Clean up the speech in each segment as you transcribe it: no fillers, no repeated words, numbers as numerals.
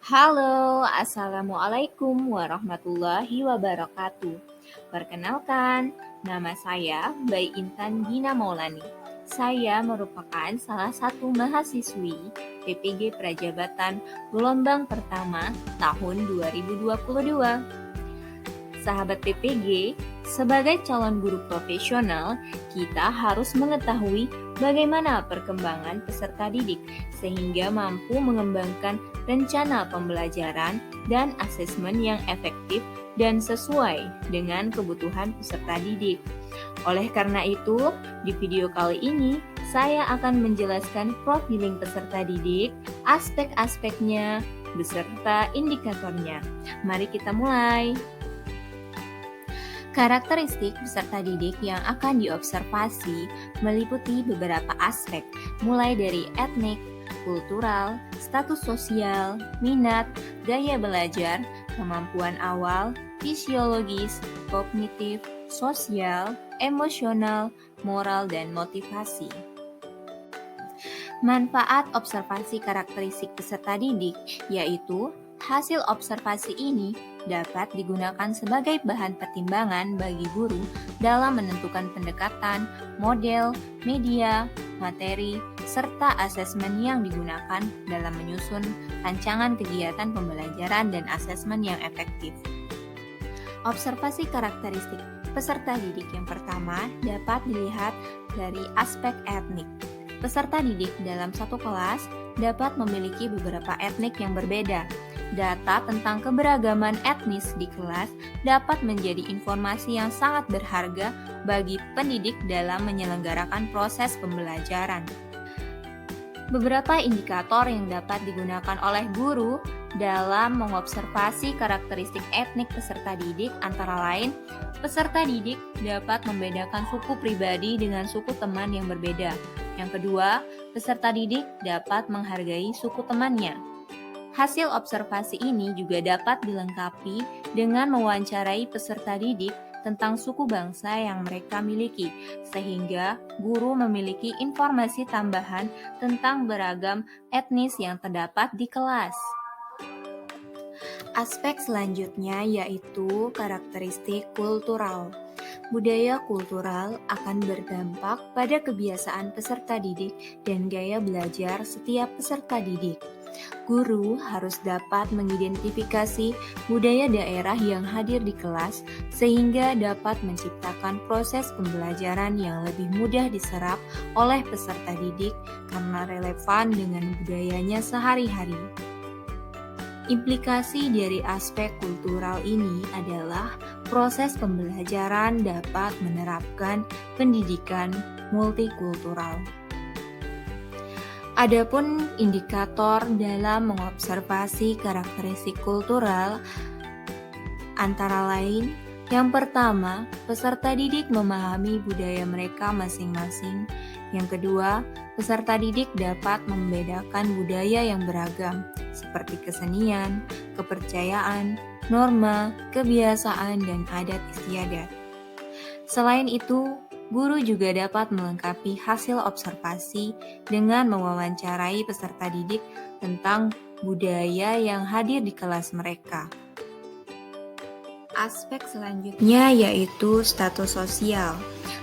Halo, Assalamualaikum warahmatullahi wabarakatuh. Perkenalkan, nama saya Mbak Intan Gina Maulani. Saya merupakan salah satu mahasiswi PPG Prajabatan gelombang pertama tahun 2022. Sahabat PPG, sebagai calon guru profesional, kita harus mengetahui bagaimana perkembangan peserta didik sehingga mampu mengembangkan rencana pembelajaran dan asesmen yang efektif dan sesuai dengan kebutuhan peserta didik. Oleh karena itu, di video kali ini saya akan menjelaskan profiling peserta didik, aspek-aspeknya, beserta indikatornya. Mari kita mulai. Karakteristik peserta didik yang akan diobservasi meliputi beberapa aspek, mulai dari etnik, kultural, status sosial, minat, gaya belajar, kemampuan awal, fisiologis, kognitif, sosial, emosional, moral, dan motivasi. Manfaat observasi karakteristik peserta didik yaitu hasil observasi ini dapat digunakan sebagai bahan pertimbangan bagi guru dalam menentukan pendekatan, model, media, materi, serta asesmen yang digunakan dalam menyusun rancangan kegiatan pembelajaran dan asesmen yang efektif. Observasi karakteristik peserta didik yang pertama dapat dilihat dari aspek etnik. Peserta didik dalam satu kelas dapat memiliki beberapa etnik yang berbeda. Data tentang keberagaman etnis di kelas dapat menjadi informasi yang sangat berharga bagi pendidik dalam menyelenggarakan proses pembelajaran. Beberapa indikator yang dapat digunakan oleh guru dalam mengobservasi karakteristik etnik peserta didik antara lain, peserta didik dapat membedakan suku pribadi dengan suku teman yang berbeda. Yang kedua, peserta didik dapat menghargai suku temannya. Hasil observasi ini juga dapat dilengkapi dengan mewawancarai peserta didik tentang suku bangsa yang mereka miliki, sehingga guru memiliki informasi tambahan tentang beragam etnis yang terdapat di kelas. Aspek selanjutnya yaitu karakteristik kultural. Budaya kultural akan berdampak pada kebiasaan peserta didik dan gaya belajar setiap peserta didik. Guru harus dapat mengidentifikasi budaya daerah yang hadir di kelas sehingga dapat menciptakan proses pembelajaran yang lebih mudah diserap oleh peserta didik karena relevan dengan budayanya sehari-hari. Implikasi dari aspek kultural ini adalah proses pembelajaran dapat menerapkan pendidikan multikultural. Adapun indikator dalam mengobservasi karakteristik kultural antara lain, yang pertama, peserta didik memahami budaya mereka masing-masing. Yang kedua, peserta didik dapat membedakan budaya yang beragam, seperti kesenian, kepercayaan, norma, kebiasaan, dan adat istiadat. Selain itu, guru juga dapat melengkapi hasil observasi dengan mewawancarai peserta didik tentang budaya yang hadir di kelas mereka. Aspek selanjutnya yaitu status sosial.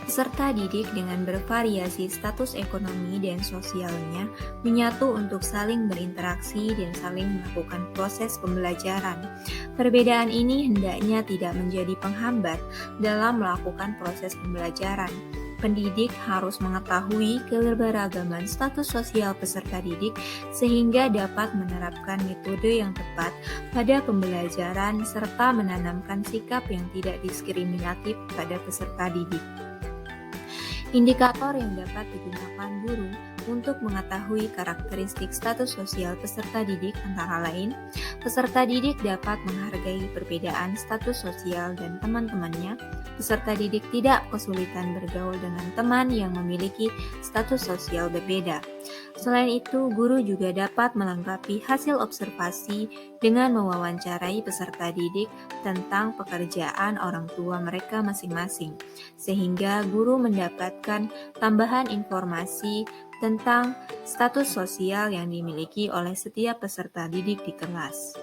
Peserta didik dengan bervariasi status ekonomi dan sosialnya menyatu untuk saling berinteraksi dan saling melakukan proses pembelajaran. Perbedaan ini hendaknya tidak menjadi penghambat dalam melakukan proses pembelajaran. Pendidik harus mengetahui keberagaman status sosial peserta didik sehingga dapat menerapkan metode yang tepat pada pembelajaran serta menanamkan sikap yang tidak diskriminatif pada peserta didik. Indikator yang dapat digunakan guru untuk mengetahui karakteristik status sosial peserta didik antara lain, peserta didik dapat menghargai perbedaan status sosial dan teman-temannya. Peserta didik tidak kesulitan bergaul dengan teman yang memiliki status sosial berbeda. Selain itu, guru juga dapat melengkapi hasil observasi dengan mewawancarai peserta didik tentang pekerjaan orang tua mereka masing-masing, sehingga guru mendapatkan tambahan informasi tentang status sosial yang dimiliki oleh setiap peserta didik di kelas.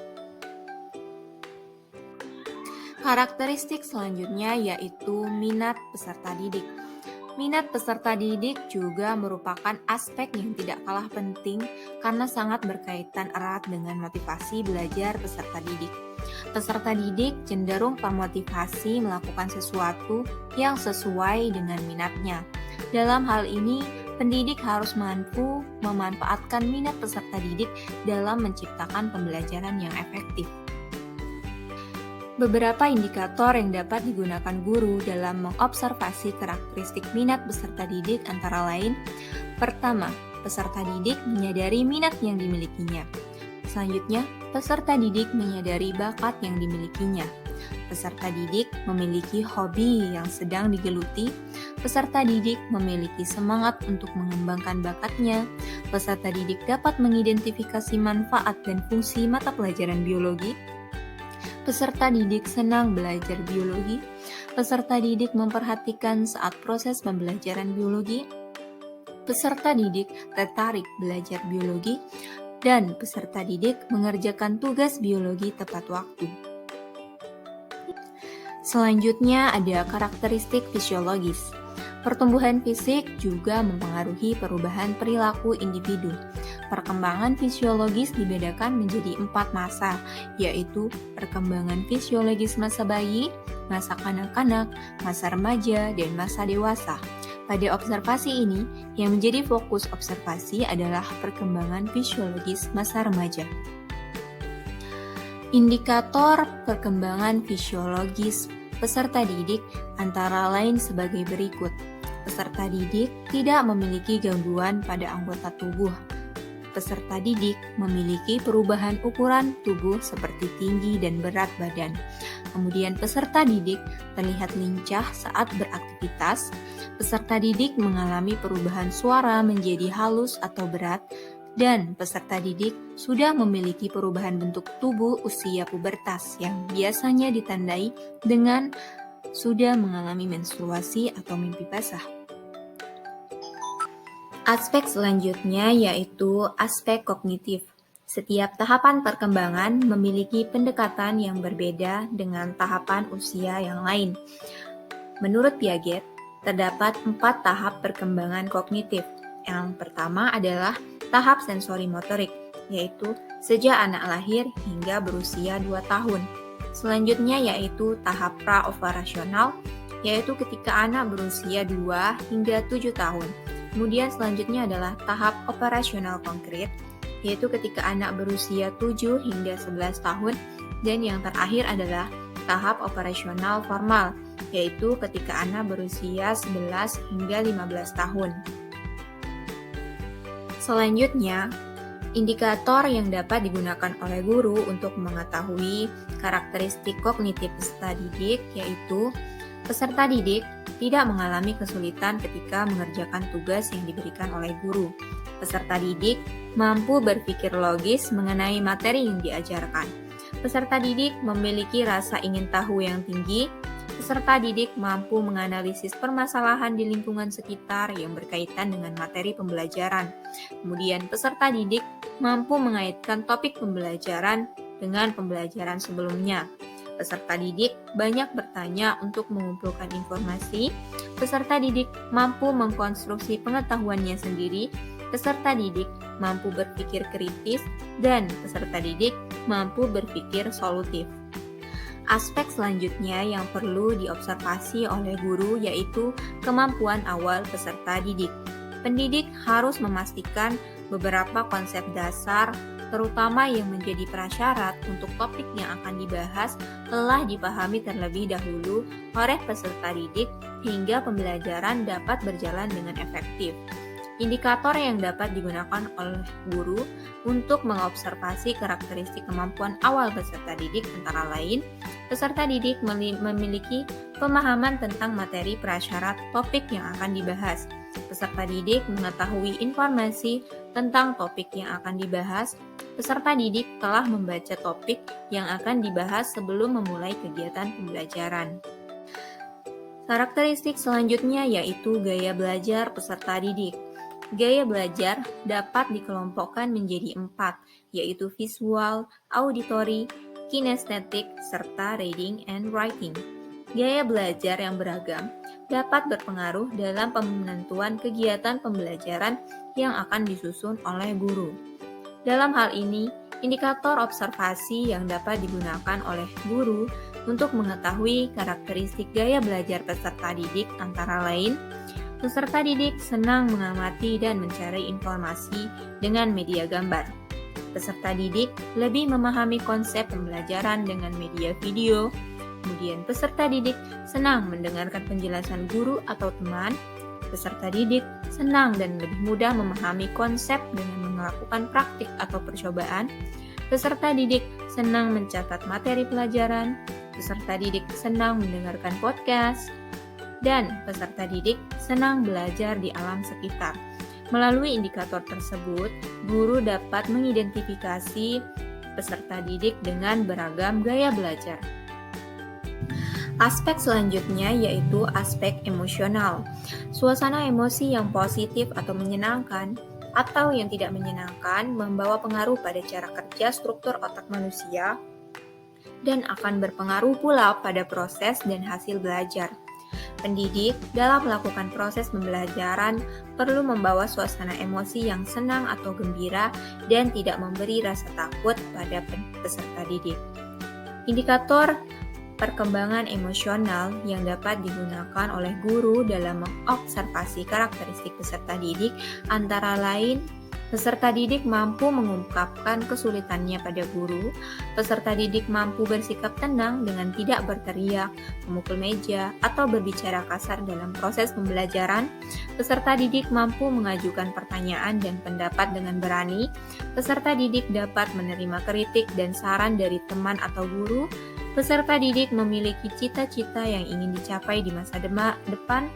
Karakteristik selanjutnya yaitu minat peserta didik. Minat peserta didik juga merupakan aspek yang tidak kalah penting karena sangat berkaitan erat dengan motivasi belajar peserta didik. Peserta didik cenderung termotivasi melakukan sesuatu yang sesuai dengan minatnya. Dalam hal ini, pendidik harus mampu memanfaatkan minat peserta didik dalam menciptakan pembelajaran yang efektif. Beberapa indikator yang dapat digunakan guru dalam mengobservasi karakteristik minat peserta didik antara lain: pertama, peserta didik menyadari minat yang dimilikinya. Selanjutnya, peserta didik menyadari bakat yang dimilikinya. Peserta didik memiliki hobi yang sedang digeluti. Peserta didik memiliki semangat untuk mengembangkan bakatnya. Peserta didik dapat mengidentifikasi manfaat dan fungsi mata pelajaran biologi. Peserta didik senang belajar biologi. Peserta didik memperhatikan saat proses pembelajaran biologi. Peserta didik tertarik belajar biologi. Dan peserta didik mengerjakan tugas biologi tepat waktu. Selanjutnya ada karakteristik fisiologis. Pertumbuhan fisik juga mempengaruhi perubahan perilaku individu. Perkembangan fisiologis dibedakan menjadi 4 masa, yaitu perkembangan fisiologis masa bayi, masa kanak-kanak, masa remaja, dan masa dewasa. Pada observasi ini, yang menjadi fokus observasi adalah perkembangan fisiologis masa remaja. Indikator perkembangan fisiologis peserta didik antara lain sebagai berikut. Peserta didik tidak memiliki gangguan pada anggota tubuh. Peserta didik memiliki perubahan ukuran tubuh seperti tinggi dan berat badan. Kemudian peserta didik terlihat lincah saat beraktivitas. Peserta didik mengalami perubahan suara menjadi halus atau berat. Dan peserta didik sudah memiliki perubahan bentuk tubuh usia pubertas yang biasanya ditandai dengan sudah mengalami menstruasi atau mimpi basah. Aspek selanjutnya yaitu aspek kognitif. Setiap tahapan perkembangan memiliki pendekatan yang berbeda dengan tahapan usia yang lain. Menurut Piaget, terdapat 4 tahap perkembangan kognitif. Yang pertama adalah tahap sensori motorik, yaitu sejak anak lahir hingga berusia 2 tahun. Selanjutnya yaitu tahap pra-operasional, yaitu ketika anak berusia 2 hingga 7 tahun. Kemudian selanjutnya adalah tahap operasional konkret, yaitu ketika anak berusia 7 hingga 11 tahun. Dan yang terakhir adalah tahap operasional formal, yaitu ketika anak berusia 11 hingga 15 tahun. Selanjutnya, indikator yang dapat digunakan oleh guru untuk mengetahui karakteristik kognitif peserta didik yaitu peserta didik tidak mengalami kesulitan ketika mengerjakan tugas yang diberikan oleh guru. Peserta didik mampu berpikir logis mengenai materi yang diajarkan. Peserta didik memiliki rasa ingin tahu yang tinggi. Peserta didik mampu menganalisis permasalahan di lingkungan sekitar yang berkaitan dengan materi pembelajaran. Kemudian peserta didik mampu mengaitkan topik pembelajaran dengan pembelajaran sebelumnya. Peserta didik banyak bertanya untuk mengumpulkan informasi. Peserta didik mampu mengkonstruksi pengetahuannya sendiri. Peserta didik mampu berpikir kritis, dan peserta didik mampu berpikir solutif. Aspek selanjutnya yang perlu diobservasi oleh guru yaitu kemampuan awal peserta didik. Pendidik harus memastikan beberapa konsep dasar, terutama yang menjadi prasyarat untuk topik yang akan dibahas, telah dipahami terlebih dahulu oleh peserta didik hingga pembelajaran dapat berjalan dengan efektif. Indikator yang dapat digunakan oleh guru untuk mengobservasi karakteristik kemampuan awal peserta didik antara lain, peserta didik memiliki pemahaman tentang materi prasyarat topik yang akan dibahas. Peserta didik mengetahui informasi tentang topik yang akan dibahas. Peserta didik telah membaca topik yang akan dibahas sebelum memulai kegiatan pembelajaran. Karakteristik selanjutnya yaitu gaya belajar peserta didik. Gaya belajar dapat dikelompokkan menjadi 4, yaitu visual, auditory, kinestetik, serta reading and writing. Gaya belajar yang beragam dapat berpengaruh dalam penentuan kegiatan pembelajaran yang akan disusun oleh guru. Dalam hal ini, indikator observasi yang dapat digunakan oleh guru untuk mengetahui karakteristik gaya belajar peserta didik antara lain, peserta didik senang mengamati dan mencari informasi dengan media gambar. Peserta didik lebih memahami konsep pembelajaran dengan media video. Kemudian peserta didik senang mendengarkan penjelasan guru atau teman. Peserta didik senang dan lebih mudah memahami konsep dengan melakukan praktik atau percobaan. Peserta didik senang mencatat materi pelajaran. Peserta didik senang mendengarkan podcast. Dan peserta didik senang belajar di alam sekitar. Melalui indikator tersebut, guru dapat mengidentifikasi peserta didik dengan beragam gaya belajar. Aspek selanjutnya yaitu aspek emosional. Suasana emosi yang positif atau menyenangkan atau yang tidak menyenangkan membawa pengaruh pada cara kerja struktur otak manusia dan akan berpengaruh pula pada proses dan hasil belajar. Pendidik dalam melakukan proses pembelajaran perlu membawa suasana emosi yang senang atau gembira dan tidak memberi rasa takut pada peserta didik. Indikator perkembangan emosional yang dapat digunakan oleh guru dalam mengobservasi karakteristik peserta didik antara lain peserta didik mampu mengungkapkan kesulitannya pada guru, peserta didik mampu bersikap tenang dengan tidak berteriak, memukul meja, atau berbicara kasar dalam proses pembelajaran, peserta didik mampu mengajukan pertanyaan dan pendapat dengan berani, peserta didik dapat menerima kritik dan saran dari teman atau guru, peserta didik memiliki cita-cita yang ingin dicapai di masa depan,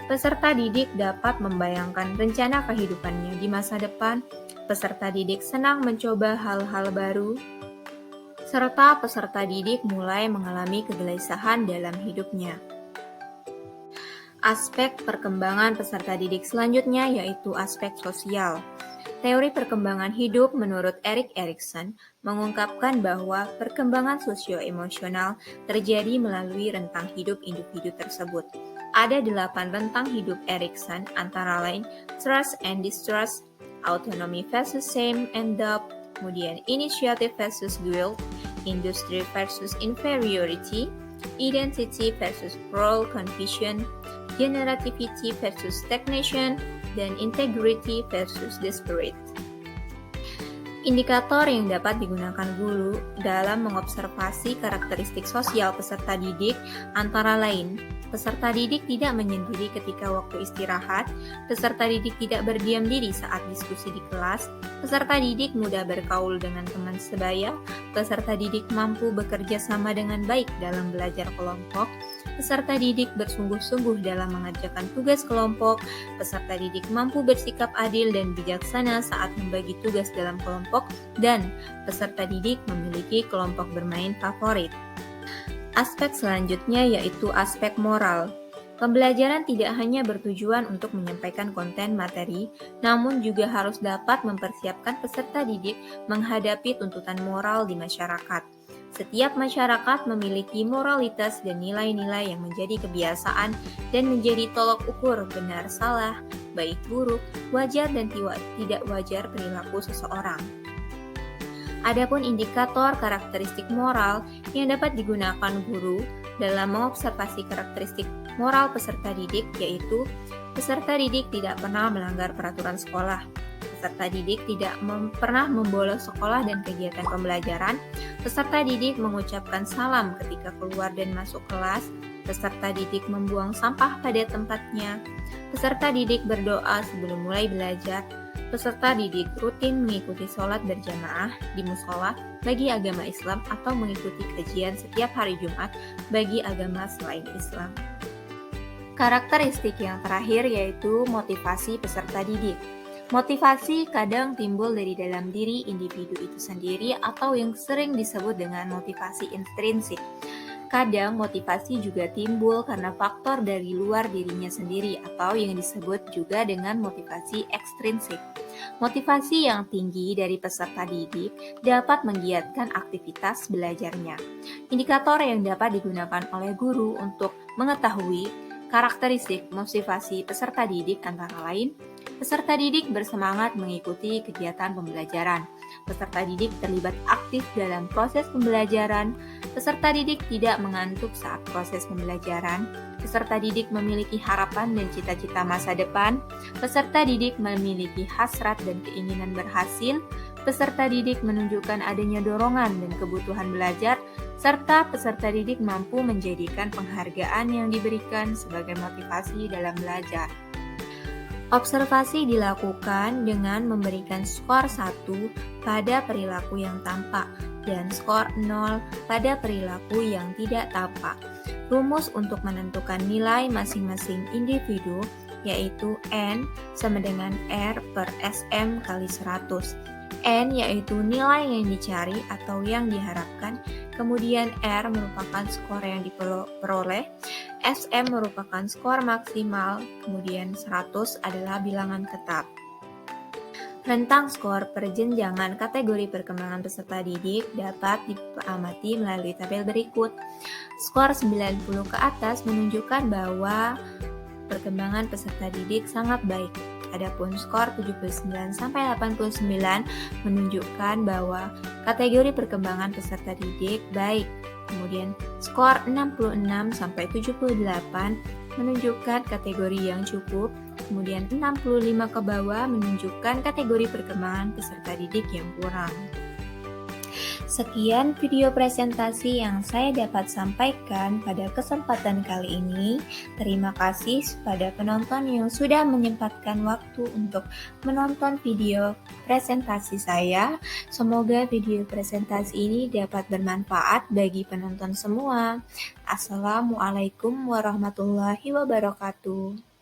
peserta didik dapat membayangkan rencana kehidupannya di masa depan, peserta didik senang mencoba hal-hal baru, serta peserta didik mulai mengalami kegelisahan dalam hidupnya. Aspek perkembangan peserta didik selanjutnya yaitu aspek sosial. Teori perkembangan hidup menurut Erik Erikson mengungkapkan bahwa perkembangan sosio-emosional terjadi melalui rentang hidup individu tersebut. Ada 8 rentang hidup Erikson antara lain trust and distrust, autonomy versus shame and doubt, kemudian initiative versus guilt, industry versus inferiority, identity versus role confusion, generativity versus stagnation, dan integrity versus desperate. Indikator yang dapat digunakan guru dalam mengobservasi karakteristik sosial peserta didik antara lain peserta didik tidak menyendiri ketika waktu istirahat, peserta didik tidak berdiam diri saat diskusi di kelas, peserta didik mudah bergaul dengan teman sebaya, peserta didik mampu bekerja sama dengan baik dalam belajar kelompok, peserta didik bersungguh-sungguh dalam mengerjakan tugas kelompok, peserta didik mampu bersikap adil dan bijaksana saat membagi tugas dalam kelompok, dan peserta didik memiliki kelompok bermain favorit. Aspek selanjutnya yaitu aspek moral. Pembelajaran tidak hanya bertujuan untuk menyampaikan konten materi, namun juga harus dapat mempersiapkan peserta didik menghadapi tuntutan moral di masyarakat. Setiap masyarakat memiliki moralitas dan nilai-nilai yang menjadi kebiasaan dan menjadi tolok ukur benar salah, baik buruk, wajar dan tidak wajar perilaku seseorang. Adapun indikator karakteristik moral yang dapat digunakan guru dalam mengobservasi karakteristik moral peserta didik yaitu peserta didik tidak pernah melanggar peraturan sekolah, peserta didik tidak pernah membolos sekolah dan kegiatan pembelajaran, peserta didik mengucapkan salam ketika keluar dan masuk kelas, peserta didik membuang sampah pada tempatnya, peserta didik berdoa sebelum mulai belajar, peserta didik rutin mengikuti sholat berjamaah di musola bagi agama Islam atau mengikuti kajian setiap hari Jumat bagi agama selain Islam. Karakteristik yang terakhir yaitu motivasi peserta didik. Motivasi kadang timbul dari dalam diri individu itu sendiri atau yang sering disebut dengan motivasi intrinsik. Kadang motivasi juga timbul karena faktor dari luar dirinya sendiri atau yang disebut juga dengan motivasi ekstrinsik. Motivasi yang tinggi dari peserta didik dapat menggiatkan aktivitas belajarnya. Indikator yang dapat digunakan oleh guru untuk mengetahui karakteristik motivasi peserta didik antara lain, peserta didik bersemangat mengikuti kegiatan pembelajaran. Peserta didik terlibat aktif dalam proses pembelajaran. Peserta didik tidak mengantuk saat proses pembelajaran. Peserta didik memiliki harapan dan cita-cita masa depan. Peserta didik memiliki hasrat dan keinginan berhasil. Peserta didik menunjukkan adanya dorongan dan kebutuhan belajar, serta peserta didik mampu menjadikan penghargaan yang diberikan sebagai motivasi dalam belajar. Observasi dilakukan dengan memberikan skor 1 pada perilaku yang tampak dan skor 0 pada perilaku yang tidak tampak. Rumus untuk menentukan nilai masing-masing individu yaitu N sama dengan R per SM kali 100. N yaitu nilai yang dicari atau yang diharapkan, kemudian R merupakan skor yang diperoleh, SM merupakan skor maksimal, kemudian 100 adalah bilangan tetap. Rentang skor per jenjangan kategori perkembangan peserta didik dapat diamati melalui tabel berikut. Skor 90 ke atas menunjukkan bahwa perkembangan peserta didik sangat baik. Adapun skor 79 sampai 89 menunjukkan bahwa kategori perkembangan peserta didik baik. Kemudian skor 66 sampai 78 menunjukkan kategori yang cukup. Kemudian 65 ke bawah menunjukkan kategori perkembangan peserta didik yang kurang. Sekian video presentasi yang saya dapat sampaikan pada kesempatan kali ini. Terima kasih pada penonton yang sudah menyempatkan waktu untuk menonton video presentasi saya. Semoga video presentasi ini dapat bermanfaat bagi penonton semua. Assalamualaikum warahmatullahi wabarakatuh.